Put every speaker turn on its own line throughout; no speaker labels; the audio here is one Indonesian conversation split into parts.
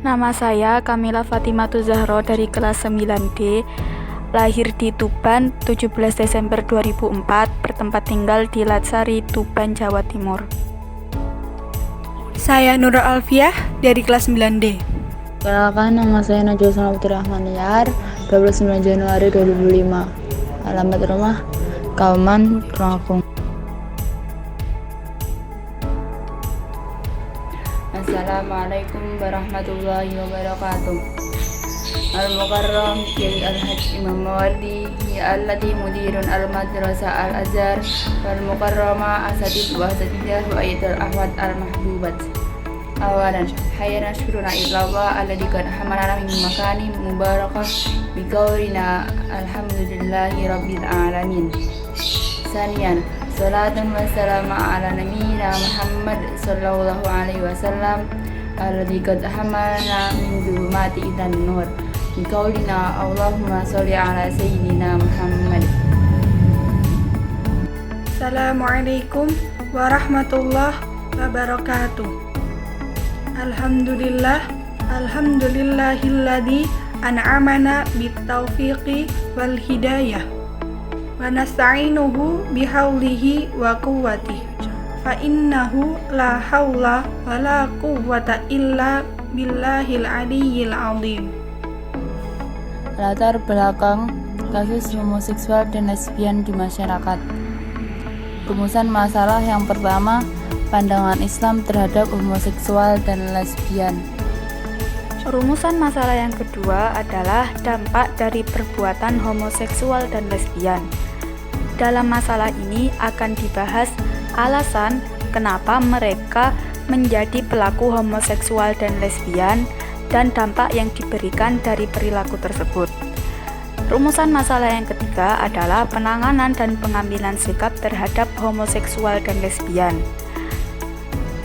Nama saya Kamila Fatimatu Zahro dari kelas 9D, lahir di Tuban 17 Desember 2004, bertempat tinggal di Latsari, Tuban, Jawa Timur.
Saya Nurul Alfiah dari kelas 9D.
Perkenalkan, nama saya Najwa Salma Putri Rahmaniar, 29 Januari 2005. Alamat rumah Kauman, Tulungagung. Assalamualaikum warahmatullahi wabarakatuh. Al-Mukarram Kiai Al-Hajj Imam Mawardi Allati Mudirun Al-Madrasah Al-Azhar Wal-Mukarrama Asatid wa Asatidah wa Ayatul Ahwad Al-Mahbubat. Awalan, hayya nashruna illallah alladhi qad hamalana min makani mubarakah biqaulina alhamdulillahi rabbil alamin. Saniyan, salatun wa salamu ala nabiyyina Muhammad sallallahu alaihi wasallam alladhi qad hamalana min dhulumati ilan nur biqaulina Allahumma sholli ala sayyidina Muhammad.
Assalamualaikum warahmatullahi wabarakatuh. Alhamdulillahilladzi an'amana bitaufiqi wal hidayah wa nasta'inuhu bihaulihi wa quwwatihi fa innahu la haula wa la quwwata illa billahil aliyyil azim.
Latar belakang kasus homoseksual dan lesbian di masyarakat. Rumusan masalah yang pertama, pandangan Islam terhadap homoseksual dan lesbian.
Rumusan masalah yang kedua adalah dampak dari perbuatan homoseksual dan lesbian. Dalam masalah ini akan dibahas alasan kenapa mereka menjadi pelaku homoseksual dan lesbian dan dampak yang diberikan dari perilaku tersebut. Rumusan masalah yang ketiga adalah penanganan dan pengambilan sikap terhadap homoseksual dan lesbian.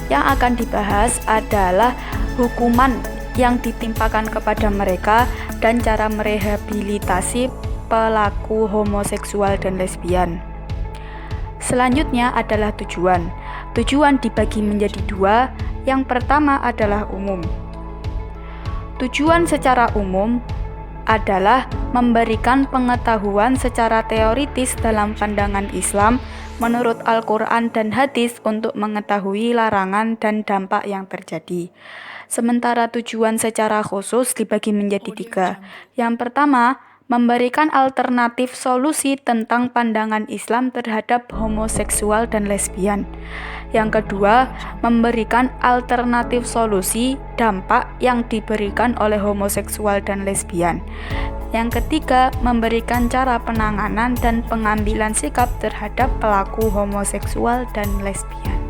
Yang akan dibahas adalah hukuman yang ditimpakan kepada mereka dan cara merehabilitasi pelaku homoseksual dan lesbian. Selanjutnya adalah tujuan. Tujuan dibagi menjadi dua. Yang pertama adalah umum. Tujuan secara umum adalah memberikan pengetahuan secara teoritis dalam pandangan Islam menurut Al-Quran dan hadis untuk mengetahui larangan dan dampak yang terjadi. Sementara tujuan secara khusus dibagi menjadi tiga. Yang pertama, memberikan alternatif solusi tentang pandangan Islam terhadap homoseksual dan lesbian. Yang kedua, memberikan alternatif solusi dampak yang diberikan oleh homoseksual dan lesbian. Yang ketiga, memberikan cara penanganan dan pengambilan sikap terhadap pelaku homoseksual dan lesbian.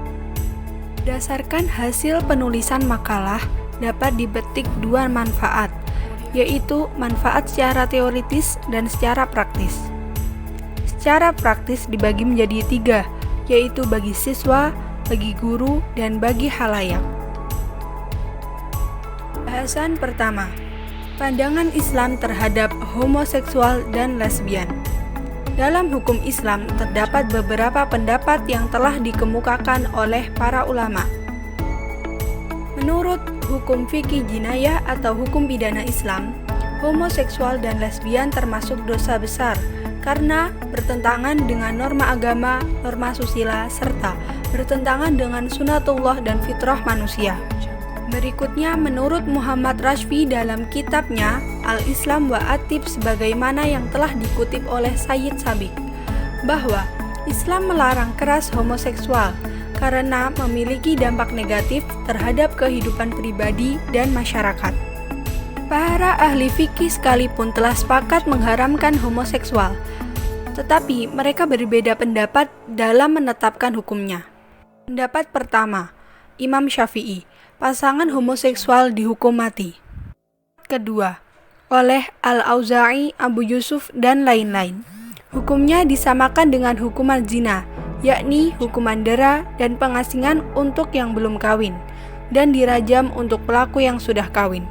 Berdasarkan hasil penulisan makalah, dapat dipetik dua manfaat, yaitu manfaat secara teoritis dan secara praktis. Secara praktis dibagi menjadi tiga, yaitu bagi siswa, bagi guru, dan bagi khalayak. Bahasan pertama, pandangan Islam terhadap homoseksual dan lesbian. Dalam hukum Islam terdapat beberapa pendapat yang telah dikemukakan oleh para ulama. Menurut hukum fikih jinayah atau hukum pidana Islam, homoseksual dan lesbian termasuk dosa besar karena bertentangan dengan norma agama, norma susila, serta bertentangan dengan sunatullah dan fitrah manusia. Berikutnya, menurut Muhammad Rashfi dalam kitabnya Al-Islam wa Atib sebagaimana yang telah dikutip oleh Sayyid Sabiq, bahwa Islam melarang keras homoseksual karena memiliki dampak negatif terhadap kehidupan pribadi dan masyarakat. Para ahli fikih sekalipun telah sepakat mengharamkan homoseksual, tetapi mereka berbeda pendapat dalam menetapkan hukumnya. Pendapat pertama, Imam Syafi'i, pasangan homoseksual dihukum mati. Kedua, oleh Al-Auza'i, Abu Yusuf, dan lain-lain. Hukumnya disamakan dengan hukuman zina, yakni hukuman dera dan pengasingan untuk yang belum kawin, dan dirajam untuk pelaku yang sudah kawin.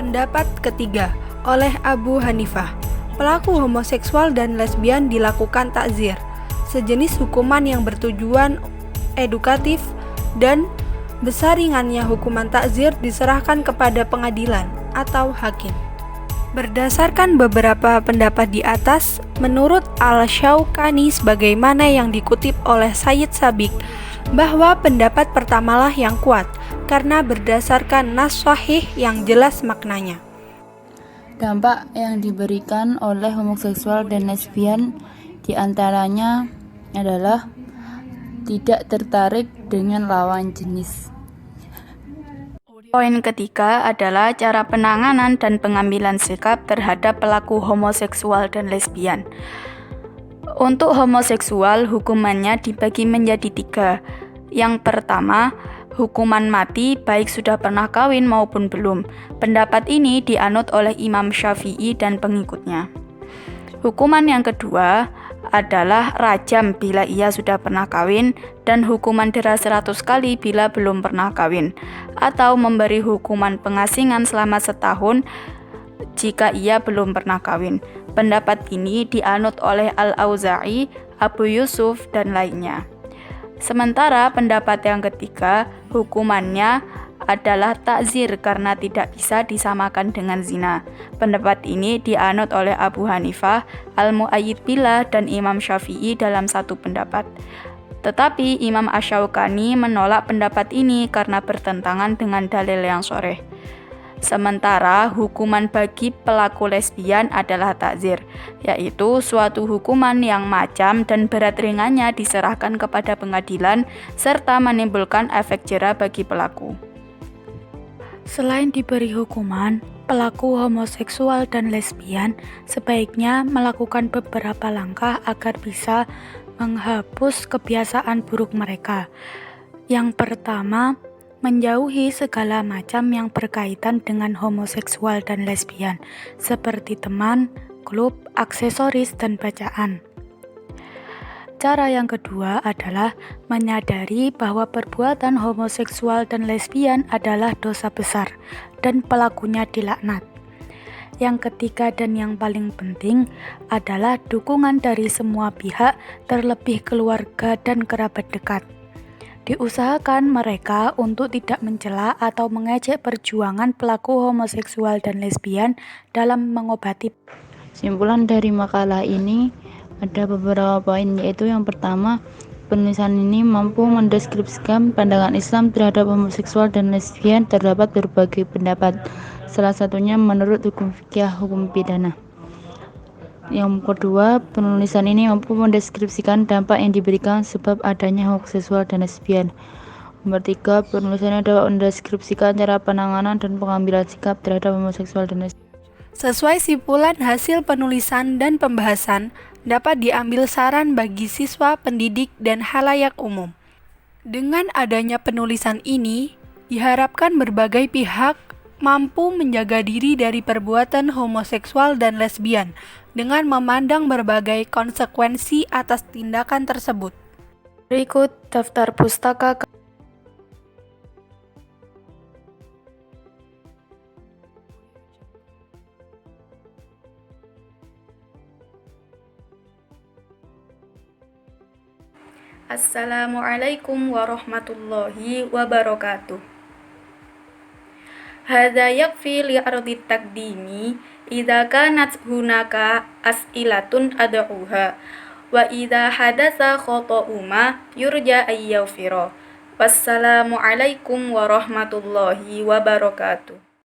Pendapat ketiga, oleh Abu Hanifah, pelaku homoseksual dan lesbian dilakukan takzir, sejenis hukuman yang bertujuan edukatif dan Besar ringannya hukuman takzir diserahkan kepada pengadilan atau hakim. Berdasarkan beberapa pendapat di atas, menurut Al-Syaukani sebagaimana yang dikutip oleh Sayyid Sabiq, bahwa pendapat pertamalah yang kuat karena berdasarkan nas sahih yang jelas maknanya.
Dampak yang diberikan oleh homoseksual dan lesbian diantaranya adalah tidak tertarik dengan lawan jenis.
Poin ketiga adalah cara penanganan dan pengambilan sikap terhadap pelaku homoseksual dan lesbian. Untuk homoseksual, hukumannya dibagi menjadi 3. Yang pertama, hukuman mati baik sudah pernah kawin maupun belum. Pendapat ini dianut oleh Imam Syafi'i dan pengikutnya. Hukuman yang kedua adalah rajam bila ia sudah pernah kawin dan hukuman dera 100 kali bila belum pernah kawin, atau memberi hukuman pengasingan selama setahun jika ia belum pernah kawin. Pendapat ini dianut oleh Al-Auza'i, Abu Yusuf, dan lainnya. Sementara pendapat yang ketiga, hukumannya adalah takzir karena tidak bisa disamakan dengan zina. Pendapat ini dianut oleh Abu Hanifah, Al-Mu'ayyid Billah, dan Imam Syafi'i dalam satu pendapat. Tetapi Imam Asy-Syaukani menolak pendapat ini karena bertentangan dengan dalil yang sharih. Sementara hukuman bagi pelaku lesbian adalah takzir, yaitu suatu hukuman yang macam dan berat ringannya diserahkan kepada pengadilan serta menimbulkan efek jera bagi pelaku. Selain diberi hukuman, pelaku homoseksual dan lesbian sebaiknya melakukan beberapa langkah agar bisa menghapus kebiasaan buruk mereka. Yang pertama, menjauhi segala macam yang berkaitan dengan homoseksual dan lesbian, seperti teman, klub, aksesoris, dan bacaan. Cara yang kedua adalah menyadari bahwa perbuatan homoseksual dan lesbian adalah dosa besar dan pelakunya dilaknat. Yang ketiga dan yang paling penting adalah dukungan dari semua pihak, terlebih keluarga dan kerabat dekat. Diusahakan mereka untuk tidak mencela atau mengejek perjuangan pelaku homoseksual dan lesbian dalam mengobati.
Simpulan dari makalah ini ada beberapa poin, yaitu yang pertama, penulisan ini mampu mendeskripsikan pandangan Islam terhadap homoseksual dan lesbian. Terdapat berbagai pendapat, salah satunya menurut hukum fikih hukum pidana. Yang kedua, penulisan ini mampu mendeskripsikan dampak yang diberikan sebab adanya homoseksual dan lesbian. Nomor 3, penulisannya dapat mendeskripsikan cara penanganan dan pengambilan sikap terhadap homoseksual dan lesbian.
Sesuai simpulan hasil penulisan dan pembahasan, dapat diambil saran bagi siswa, pendidik, dan halayak umum. Dengan adanya penulisan ini, diharapkan berbagai pihak mampu menjaga diri dari perbuatan homoseksual dan lesbian dengan memandang berbagai konsekuensi atas tindakan tersebut.
Berikut daftar pustaka. Assalamualaikum warahmatullahi wabarakatuh. Hadza yakfi li ardi taqdimi idza kanat hunaka as'ilatun ad'uha wa idza hadatsa khata'uma yurja ayyafira. Wassalamualaikum warahmatullahi wabarakatuh.